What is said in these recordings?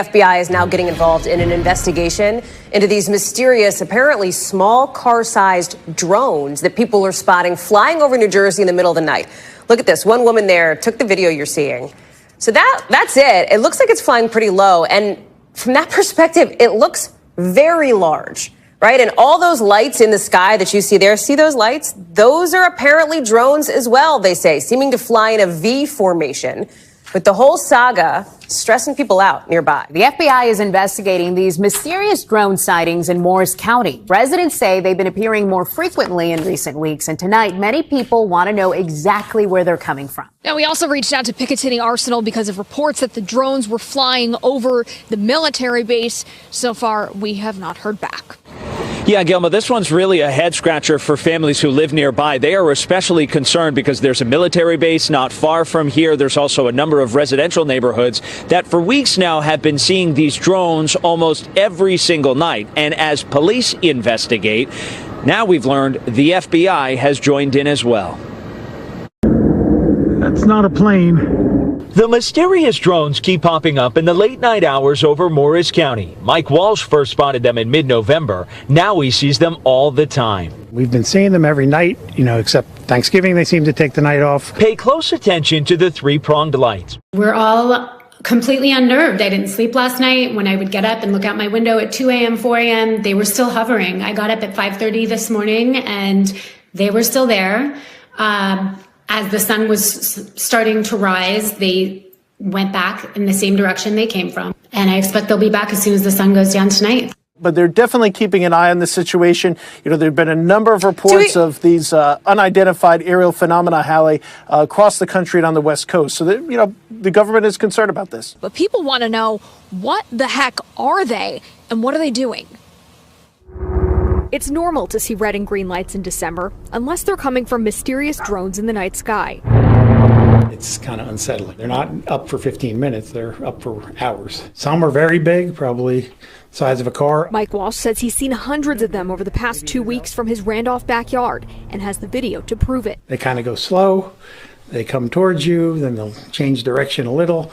FBI is now getting involved in an investigation into these mysterious, apparently small car-sized drones that people are spotting flying over New Jersey in the middle of the night. Look at this. One woman there took the video you're seeing. So that's it. It looks like it's flying pretty low. And from that perspective, it looks very large, right? And all those lights in the sky that you see there, see those lights? Those are apparently drones as well, they say, seeming to fly in a V formation. With the whole saga stressing people out nearby. The FBI is investigating these mysterious drone sightings in Morris County. Residents say they've been appearing more frequently in recent weeks, and tonight many people want to know exactly where they're coming from. Now, we also reached out to Picatinny Arsenal because of reports that the drones were flying over the military base. So far, we have not heard back. Yeah, Gilma, this one's really a head scratcher for families who live nearby. They are especially concerned because there's a military base not far from here. There's also a number of residential neighborhoods that for weeks now have been seeing these drones almost every single night. And as police investigate, now we've learned the FBI has joined in as well. That's not a plane. The mysterious drones keep popping up in the late night hours over Morris County. Mike Walsh first spotted them in mid-November. Now he sees them all the time. We've been seeing them every night, except Thanksgiving they seem to take the night off. Pay close attention to the three-pronged lights. We're all completely unnerved. I didn't sleep last night. When I would get up and look out my window at 2 a.m., 4 a.m., they were still hovering. I got up at 5:30 this morning and they were still there. As the sun was starting to rise, they went back in the same direction they came from. And I expect they'll be back as soon as the sun goes down tonight. But they're definitely keeping an eye on the situation. There have been a number of reports of these unidentified aerial phenomena, Hallie, across the country and on the West Coast. So, the government is concerned about this. But people want to know, what the heck are they and what are they doing? It's normal to see red and green lights in December, unless they're coming from mysterious drones in the night sky. It's kind of unsettling. They're not up for 15 minutes, they're up for hours. Some are very big, probably the size of a car. Mike Walsh says he's seen hundreds of them over the past 2 weeks from his Randolph backyard and has the video to prove it. They kind of go slow, they come towards you, then they'll change direction a little.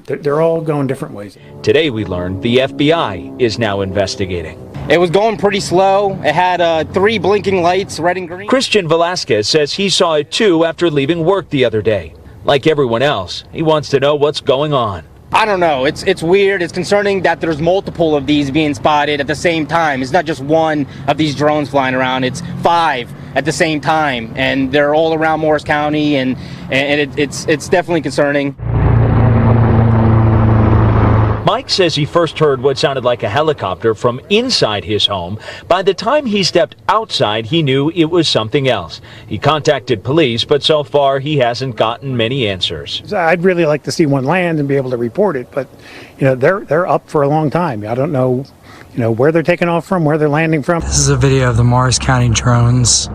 They're all going different ways. Today we learned the FBI is now investigating. It was going pretty slow. It had 3 blinking lights, red and green. Christian Velasquez says he saw it too after leaving work the other day. Like everyone else, he wants to know what's going on. I don't know. It's weird. It's concerning that there's multiple of these being spotted at the same time. It's not just one of these drones flying around. It's 5 at the same time, and they're all around Morris County, and it's definitely concerning. Mike says he first heard what sounded like a helicopter from inside his home. By the time he stepped outside, he knew it was something else. He contacted police, but so far he hasn't gotten many answers. I'd really like to see one land and be able to report it, but they're up for a long time. I don't know, where they're taking off from, where they're landing from. This is a video of the Morris County drones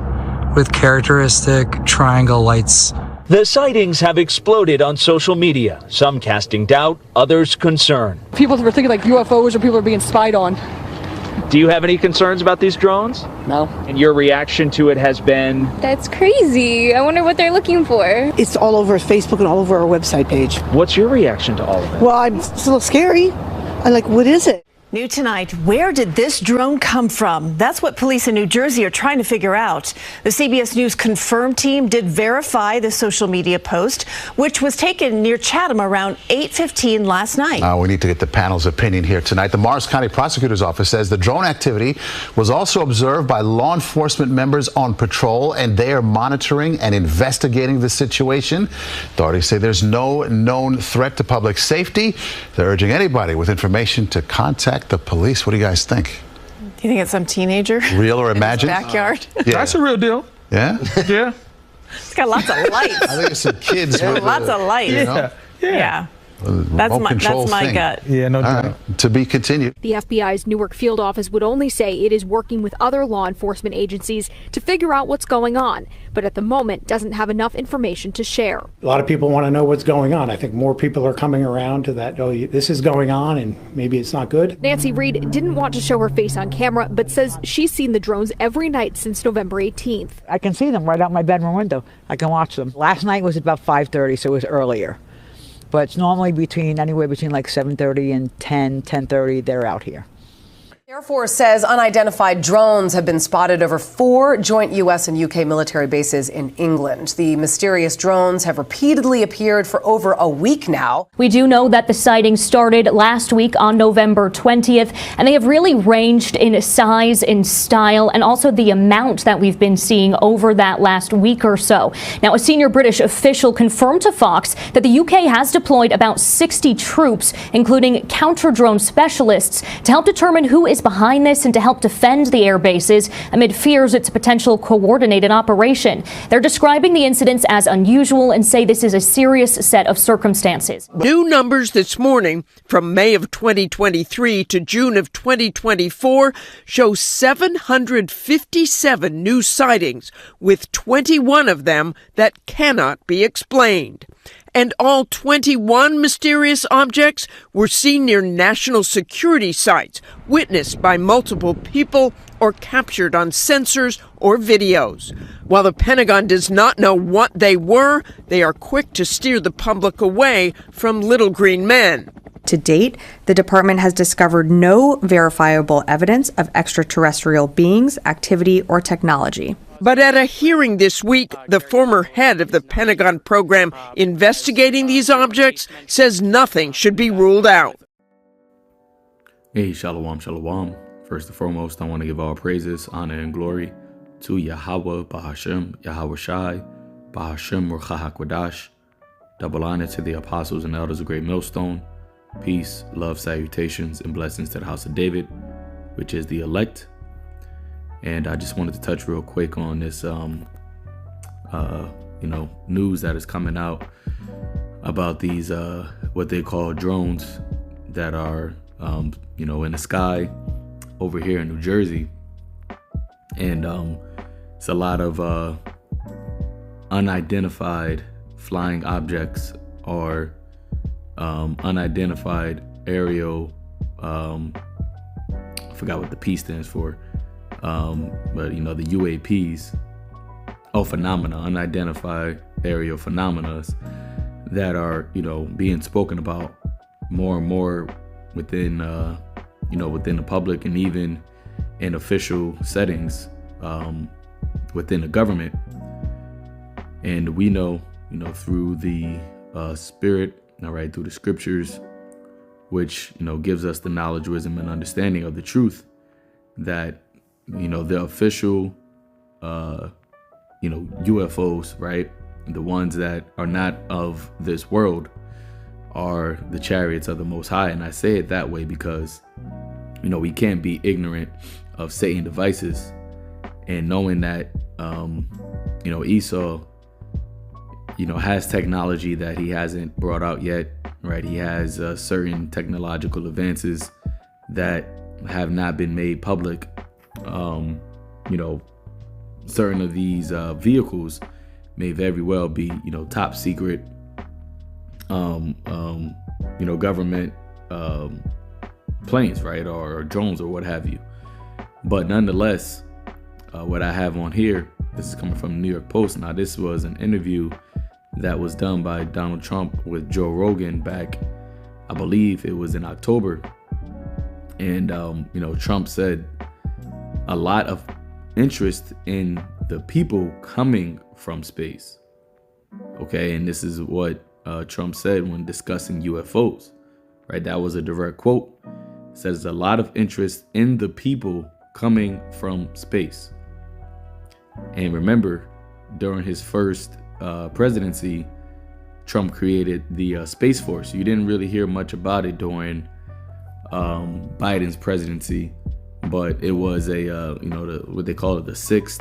with characteristic triangle lights. The sightings have exploded on social media, some casting doubt, others concern. People were thinking like UFOs or people are being spied on. Do you have any concerns about these drones? No. And your reaction to it has been? That's crazy. I wonder what they're looking for. It's all over Facebook and all over our website page. What's your reaction to all of it? Well, it's a little scary. I'm like, what is it? New tonight, where did this drone come from? That's what police in New Jersey are trying to figure out. The CBS News Confirm team did verify the social media post, which was taken near Chatham around 8:15 last night. We need to get the panel's opinion here tonight. The Morris County Prosecutor's Office says the drone activity was also observed by law enforcement members on patrol, and they are monitoring and investigating the situation. Authorities say there's no known threat to public safety. They're urging anybody with information to contact the police. What do you guys think? Do you think it's some teenager? Real or imagined? Backyard? Yeah. That's a real deal. Yeah? Yeah. It's got lots of lights. I think it's some kids. With lots of lights. Yeah. That's my gut. Yeah, no doubt. Right. To be continued. The FBI's Newark field office would only say it is working with other law enforcement agencies to figure out what's going on, but at the moment doesn't have enough information to share. A lot of people want to know what's going on. I think more people are coming around to that, this is going on and maybe it's not good. Nancy Reed didn't want to show her face on camera, but says she's seen the drones every night since November 18th. I can see them right out my bedroom window. I can watch them. Last night was about 5:30, so it was earlier. but it's normally anywhere between like 7:30 and 10:30. They're out here. Air Force says unidentified drones have been spotted over 4 joint U.S. and U.K. military bases in England. The mysterious drones have repeatedly appeared for over a week now. We do know that the sightings started last week on November 20th, and they have really ranged in size, in style, and also the amount that we've been seeing over that last week or so. Now, a senior British official confirmed to Fox that the U.K. has deployed about 60 troops, including counter-drone specialists, to help determine who is behind this and to help defend the air bases amid fears it's a potential coordinated operation. They're describing the incidents as unusual and say this is a serious set of circumstances. New numbers this morning from May of 2023 to June of 2024 show 757 new sightings, with 21 of them that cannot be explained. And all 21 mysterious objects were seen near national security sites, witnessed by multiple people or captured on sensors or videos. While the Pentagon does not know what they were, they are quick to steer the public away from little green men. To date, the department has discovered no verifiable evidence of extraterrestrial beings, activity, or technology. But at a hearing this week, the former head of the Pentagon program investigating these objects says nothing should be ruled out. Hey, shalom, shalom. First and foremost, I want to give all praises, honor, and glory to Yahweh, Bahashem, Yahweh Shai, Bahashem, Ruach HaKodash. Double honor to the apostles and elders of Great Millstone. Peace, love, salutations, and blessings to the house of David, which is the elect. And I just wanted to touch real quick on this, news that is coming out about these, what they call drones that are, in the sky over here in New Jersey. And it's a lot of unidentified flying objects or unidentified aerial, I forgot what the P stands for. But the UAPs, phenomena, unidentified aerial phenomena that are, being spoken about more and more within, within the public and even in official settings, within the government. And we know, through the spirit, through the scriptures, which, gives us the knowledge, wisdom, and understanding of the truth, that the official, UFOs, right? The ones that are not of this world are the chariots of the Most High. And I say it that way because, we can't be ignorant of Satan's devices, and knowing that, Esau, has technology that he hasn't brought out yet, right? He has certain technological advances that have not been made public. Certain of these vehicles may very well be, top secret, government planes, right, or drones or what have you. But nonetheless, what I have on here, this is coming from the New York Post. Now, this was an interview that was done by Donald Trump with Joe Rogan back, I believe it was in October. And, Trump said a lot of interest in the people coming from space. Okay, and this is what Trump said when discussing UFOs, right? That was a direct quote. It says a lot of interest in the people coming from space. And remember, during his first presidency, Trump created the Space Force. You didn't really hear much about it during Biden's presidency, but it was a, what they call it, the sixth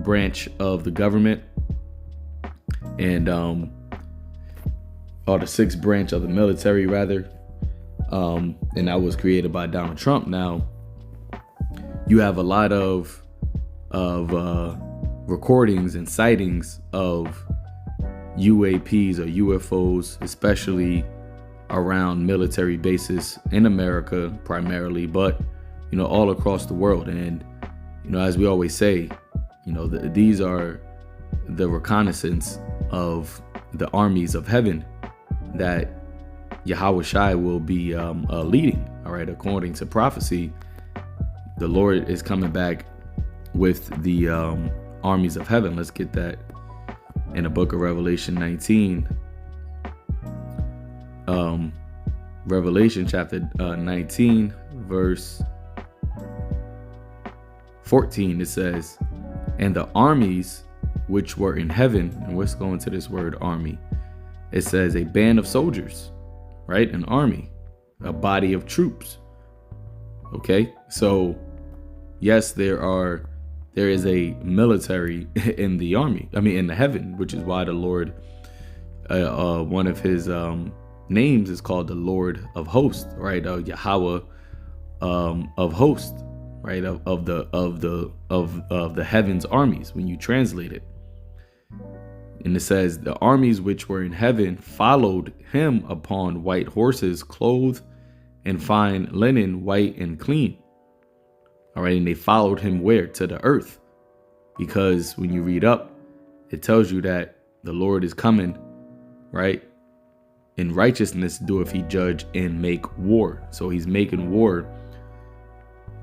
branch of the government, and or the sixth branch of the military, rather. And that was created by Donald Trump. Now, you have a lot of recordings and sightings of UAPs or UFOs, especially around military bases in America primarily, but all across the world. And as we always say, these are the reconnaissance of the armies of heaven that Yahweh Shai will be leading. All right, according to prophecy, the Lord is coming back with the armies of heaven. Let's get that in the book of Revelation 19. Revelation chapter 19, verse 14, it says, and the armies which were in heaven, and let's go into this word army. It says a band of soldiers, right? An army, a body of troops. Okay, so yes, there is a military in the army. I mean, in the heaven, which is why the Lord, one of his names is called the Lord of Hosts, right? Yahweh of hosts, right? Of the heavens armies when you translate it. And it says the armies which were in heaven followed him upon white horses, clothed in fine linen, white and clean. All right, and they followed him where? To the earth. Because when you read up, it tells you that the Lord is coming, right? In righteousness doeth he judge and make war. So he's making war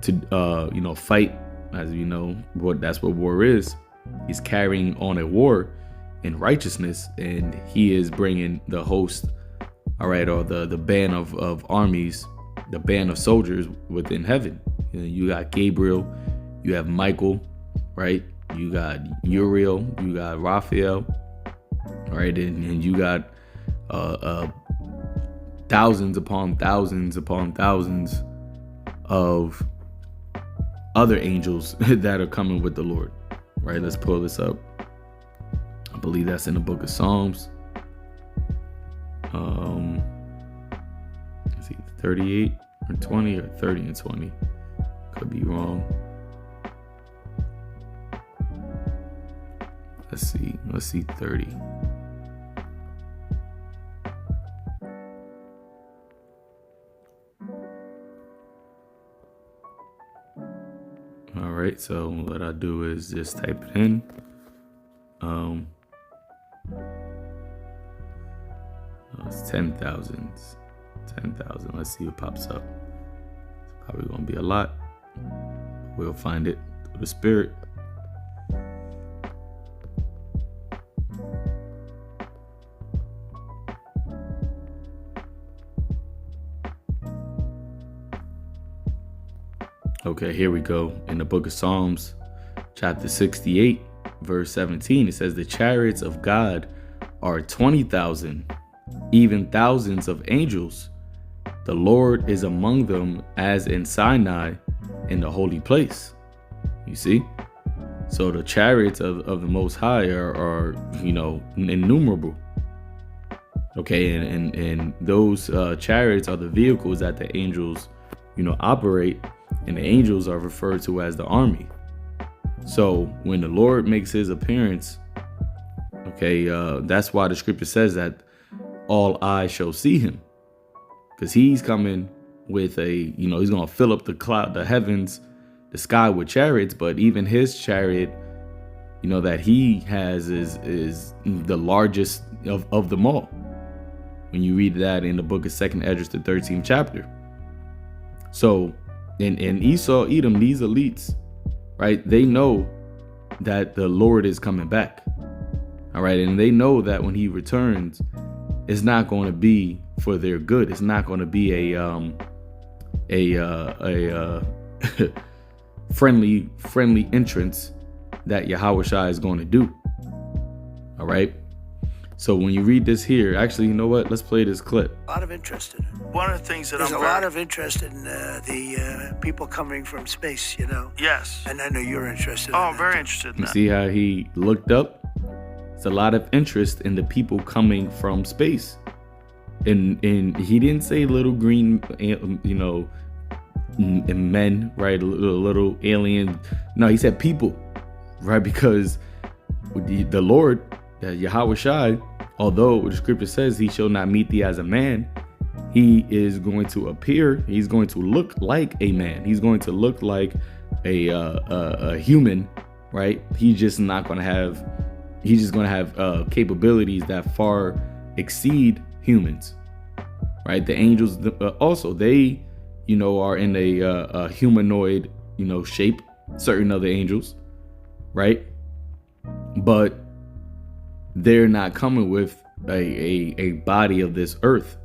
to fight, as you know, that's what war is. He's carrying on a war in righteousness, and he is bringing the host, all right, or the band of armies, the band of soldiers within heaven. You got Gabriel, you have Michael, right? You got Uriel, you got Raphael, all right, and you got thousands upon thousands upon thousands of other angels that are coming with the Lord, right? Let's pull this up. I believe that's in the book of Psalms. Let's see, 38 or 20 or 30 and 20. Could be wrong. Let's see 30. All right, so what I do is just type it in. It's 10,000. 10,000. Let's see what pops up. It's probably gonna be a lot. We'll find it through the Spirit. Okay, here we go. In the book of Psalms, chapter 68, verse 17, it says, the chariots of God are 20,000, even thousands of angels. The Lord is among them as in Sinai in the holy place. You see? So the chariots of the Most High are innumerable. Okay, and those chariots are the vehicles that the angels, operate. And the angels are referred to as the army. So when the Lord makes his appearance, okay, that's why the scripture says that all eyes shall see him. Because he's coming with he's going to fill up the heavens, the sky with chariots. But even his chariot, that he has is the largest of them all. When you read that in the book of 2nd Esdras, the 13th chapter. So, and Esau, Edom, these elites, right? They know that the Lord is coming back. All right. And they know that when he returns, it's not going to be for their good. It's not going to be a friendly entrance that Yahweh Shai is going to do. All right. So when you read this here, actually, you know what? Let's play this clip. A lot of interest in it. One of the things that there's a lot of interest in the people coming from space, Yes. And I know you're interested in that. Oh, very interested in that. See how he looked up? It's a lot of interest in the people coming from space. And he didn't say little green, men, right? Little alien. No, he said people, right? Because the Lord, Yahweh Shai, although the scripture says he shall not meet thee as a man, he is going to appear. He's going to look like a man. He's going to look like a human, right? He's just going to have capabilities that far exceed humans, right? The angels also, they, are in a humanoid, shape, certain other angels, right? But they're not coming with a body of this earth,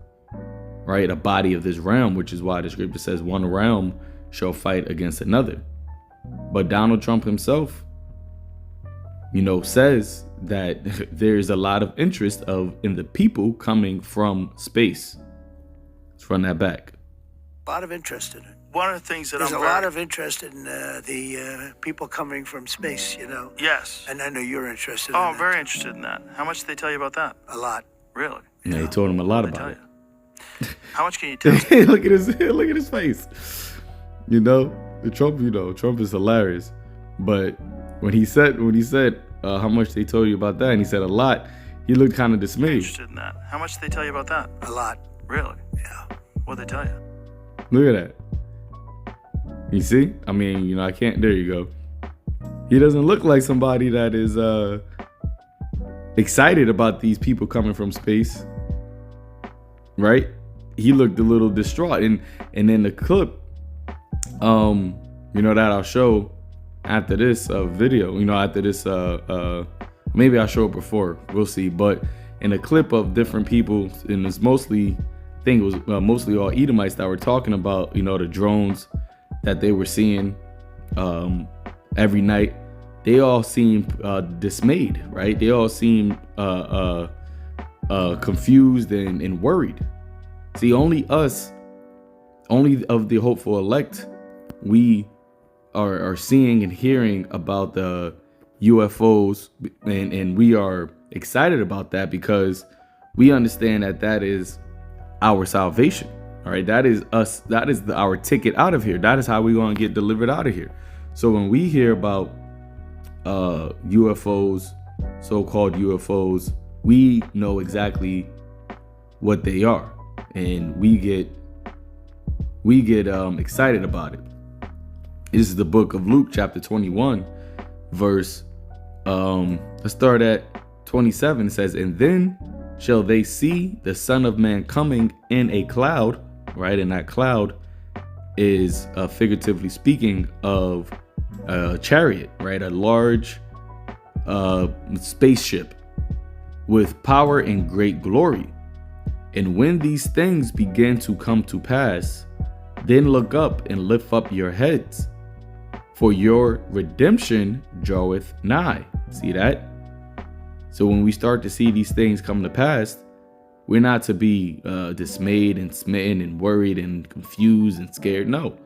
right? A body of this realm, which is why the scripture says one realm shall fight against another. But Donald Trump himself, says that there's a lot of interest in the people coming from space. Let's run that back. A lot of interest in it. One of the things that There's a lot of interest in the people coming from space, Yes. And I know you're interested in Oh, that. I'm very interested in that. How much did they tell you about that? A lot. Really? Yeah, he told him a lot about it. How much can you tell? Look at his face. Trump is hilarious. But when he said how much they told you about that, and he said a lot, he looked kind of dismayed. Interested in that. How much did they tell you about that? A lot. Really? Yeah. What'd they tell you? Look at that. You see? I mean, I can't. There you go. He doesn't look like somebody that is excited about these people coming from space, right? He looked a little distraught, and in the clip, that I'll show after this video, after this, maybe I'll show it before. We'll see. But in a clip of different people, and it's mostly, I think it was mostly all Edomites that were talking about, the drones that they were seeing every night. They all seem dismayed, right? They all seem confused and worried. See, only of the hopeful elect, we are seeing and hearing about the UFOs, and we are excited about that because we understand that is our salvation. All right, that is us. That is our ticket out of here. That is how we're going to get delivered out of here. So when we hear about UFOs, so-called UFOs, we know exactly what they are, and we get excited about it. This is the book of Luke, chapter 21, verse. Let's start at 27. It says, "And then shall they see the Son of Man coming in a cloud." Right, and that cloud is figuratively speaking of a chariot, right? A large spaceship with power and great glory. And when these things begin to come to pass, then look up and lift up your heads, for your redemption draweth nigh. See that? So when we start to see these things come to pass, we're not to be dismayed and smitten and worried and confused and scared. No.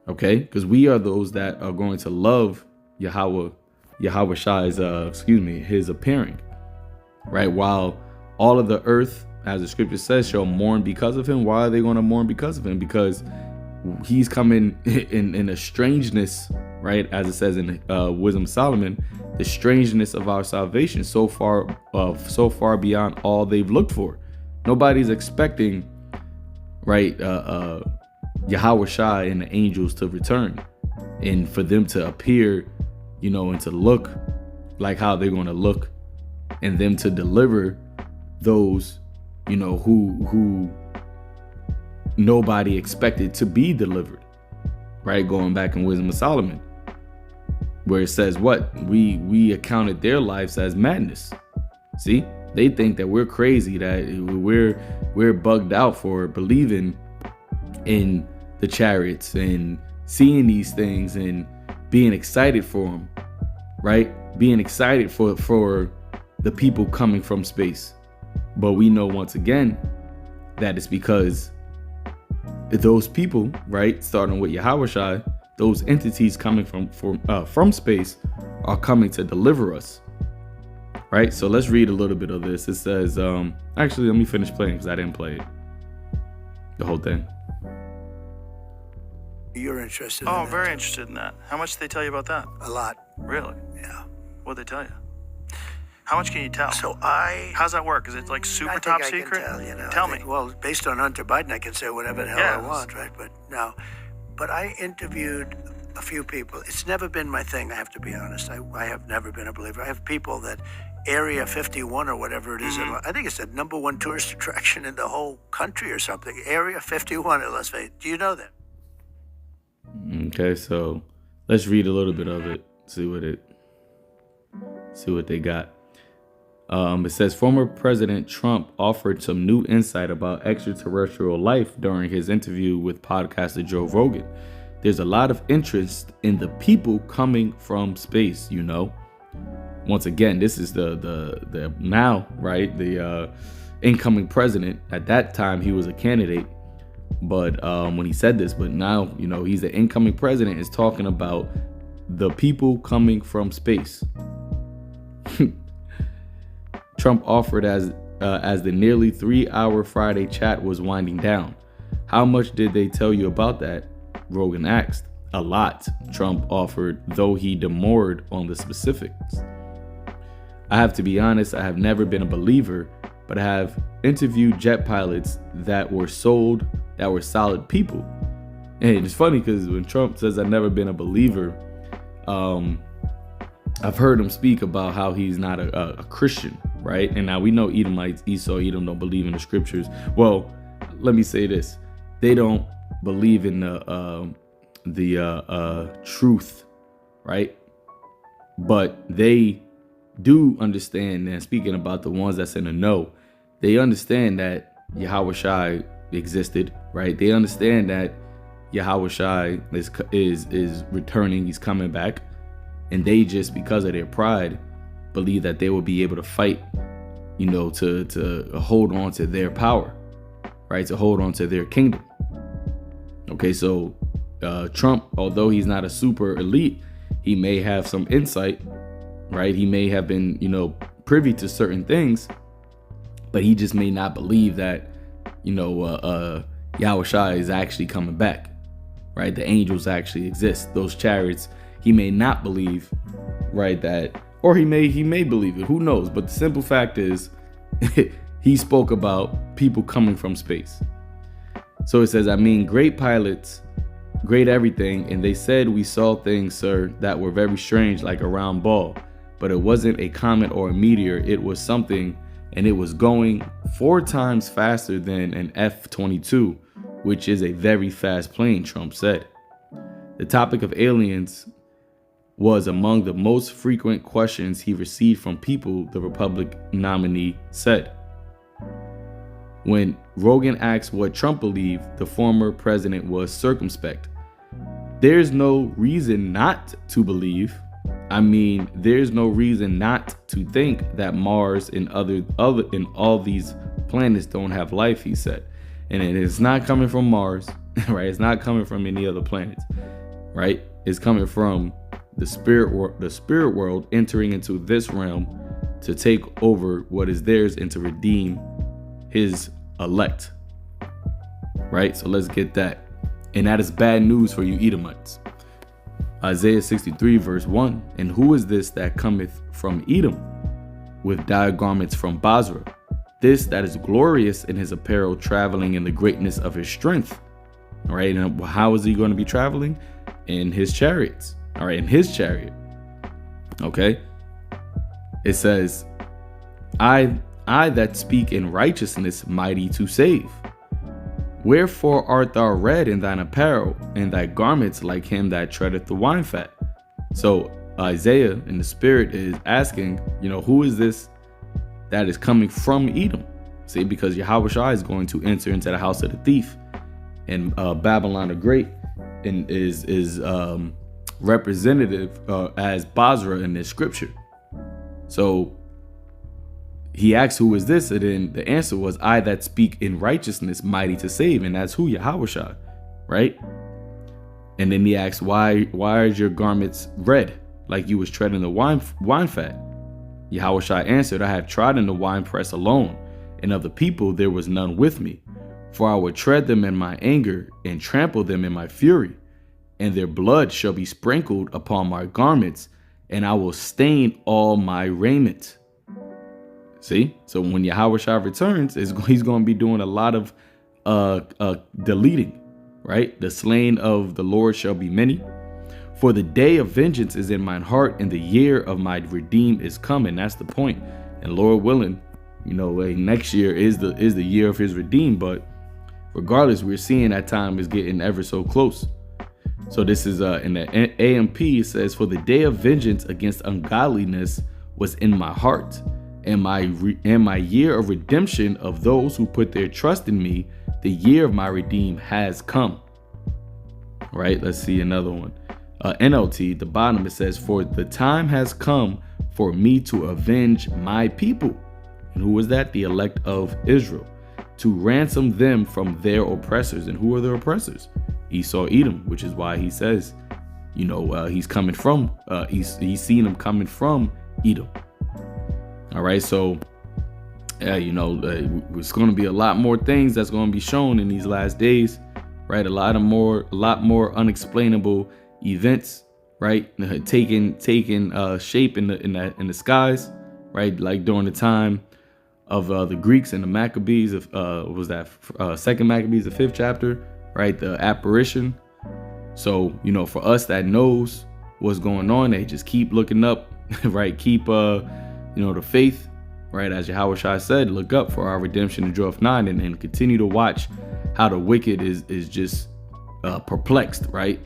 Okay? Because we are those that are going to love Yahweh Shai's, his appearing. Right? While all of the earth, as the scripture says, shall mourn because of him. Why are they going to mourn because of him? Because he's coming in a strangeness, right? As it says in Wisdom of Solomon, the strangeness of our salvation, so far beyond all they've looked for. Nobody's expecting, right, Yahweh Shai and the angels to return, and for them to appear, and to look like how they're going to look, and them to deliver those, who nobody expected to be delivered, right? Going back in Wisdom of Solomon, where it says what? We accounted their lives as madness. See? They think that we're crazy, that we're bugged out for believing in the chariots and seeing these things and being excited for them, right? Being excited for the people coming from space. But we know once again that it's because those people, right, starting with Yahweh Shai, those entities coming from space are coming to deliver us, right? So let's read a little bit of this. It says, actually, let me finish playing because I didn't play it, the whole thing. You're interested Oh, in I'm that. very interested in that. How much did they tell you about that? A lot. Really? Yeah. What'd they tell you? How much can you tell? So How's that work? Is it like super top secret? Tell me. Well, based on Hunter Biden, I can say whatever the hell I want, right? But I interviewed a few people. It's never been my thing, I have to be honest. I have never been a believer. I have people that Area 51 or whatever it is, I think it's the #1 tourist attraction in the whole country or something. Area 51 in Las Vegas. Do you know that? Okay, so let's read a little bit of it, see what they got. It says former President Trump offered some new insight about extraterrestrial life during his interview with podcaster Joe Rogan. There's a lot of interest in the people coming from space, you know. Once again, this is the now, right? The incoming president. At that time, he was a candidate, but when he said this, but now, you know, he's the incoming president, is talking about the people coming from space. Trump offered as the nearly 3-hour Friday chat was winding down. How much did they tell you about that? Rogan asked. A lot, Trump offered, though he demurred on the specifics. I have to be honest, I have never been a believer, but I have interviewed jet pilots that were solid people. And it's funny because when Trump says I've never been a believer, I've heard him speak about how he's not a Christian, right? And now we know Edomites, Esau, Edom don't believe in the scriptures. Well, let me say this. They don't believe in the truth, right? But they do understand, and speaking about the ones that's in the know, they understand that Yahweh Shai existed, right? They understand that Yahweh Shai is returning, he's coming back. And they just, because of their pride, believe that they will be able to fight, you know, to hold on to their power, right? To hold on to their kingdom. Okay, so Trump, although he's not a super elite, he may have some insight, right? He may have been, you know, privy to certain things, but he just may not believe that, you know, Yahweh Shai is actually coming back, right? The angels actually exist. Those chariots, he may not believe, right, that, or he may believe it, who knows? But the simple fact is he spoke about people coming from space. So it says, I mean, great pilots, great everything, and they said we saw things, sir, that were very strange, like a round ball, but it wasn't a comet or a meteor. It was something, and it was going 4 times faster than an F-22, which is a very fast plane, Trump said. The topic of aliens was among the most frequent questions he received from people, the Republican nominee said. When Rogan asked what Trump believed, the former president was circumspect. There's no reason not to believe. I mean, there's no reason not to think that Mars and all these planets don't have life, he said. And it's not coming from Mars, right? It's not coming from any other planets, right? It's coming from the spirit world entering into this realm to take over what is theirs and to redeem his elect, right? So let's get that. And that is bad news for you Edomites. Isaiah 63 verse 1, and who is this that cometh from Edom with dyed garments from Basra? This that is glorious in his apparel, traveling in the greatness of his strength. All right, and how is he going to be traveling? In his chariots. All right, in his chariot. Okay. It says, I that speak in righteousness, mighty to save. Wherefore art thou red in thine apparel, and thy garments like him that treadeth the wine fat? So Isaiah in the spirit is asking, you know, who is this that is coming from Edom? See, because Yahweh Shai is going to enter into the house of the thief, and Babylon the Great is representative as Basra in this scripture. So he asked, who is this? And then the answer was, I that speak in righteousness, mighty to save. And that's who? Yahweh Shai, right? And then he asked, why are your garments red, like you was treading the wine fat? Yahweh Shai answered, I have trodden the winepress alone, and of the people there was none with me. For I will tread them in my anger, and trample them in my fury, and their blood shall be sprinkled upon my garments, and I will stain all my raiment. See? So when Yahweh Shai returns, he's going to be doing a lot of deleting, right? The slain of the Lord shall be many. For the day of vengeance is in mine heart, and the year of my redeem is coming. That's the point. And Lord willing, next year is the year of his redeem. But regardless, we're seeing that time is getting ever so close. So this is in the AMP, it says, for the day of vengeance against ungodliness was in my heart, and my year of redemption of those who put their trust in me, the year of my redeem has come. Right? Let's see another one. NLT, the bottom, it says, for the time has come for me to avenge my people. And who was that? The elect of Israel. To ransom them from their oppressors. And who are the oppressors? Esau, Edom, which is why he says, he's coming from, he's seen him coming from Edom. All right, so, it's going to be a lot more things that's going to be shown in these last days, right? A lot more unexplainable events, right? Taking shape in the skies, right? Like during the time of the Greeks and the Maccabees of Second Maccabees, the 5th chapter, right? The apparition. So for us that knows what's going on, they just keep looking up, right? Keep the faith, right? As Yahweh Shai said, look up for our redemption and draweth nigh, and continue to watch how the wicked is just perplexed, right?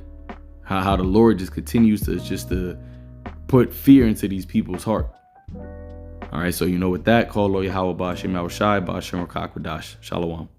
How the Lord just continues to put fear into these people's heart. All right, so with that, call Lord Yahweh Ba'ashem Yahweh Shai, Ba'ashem Rakak Radash. Shalom.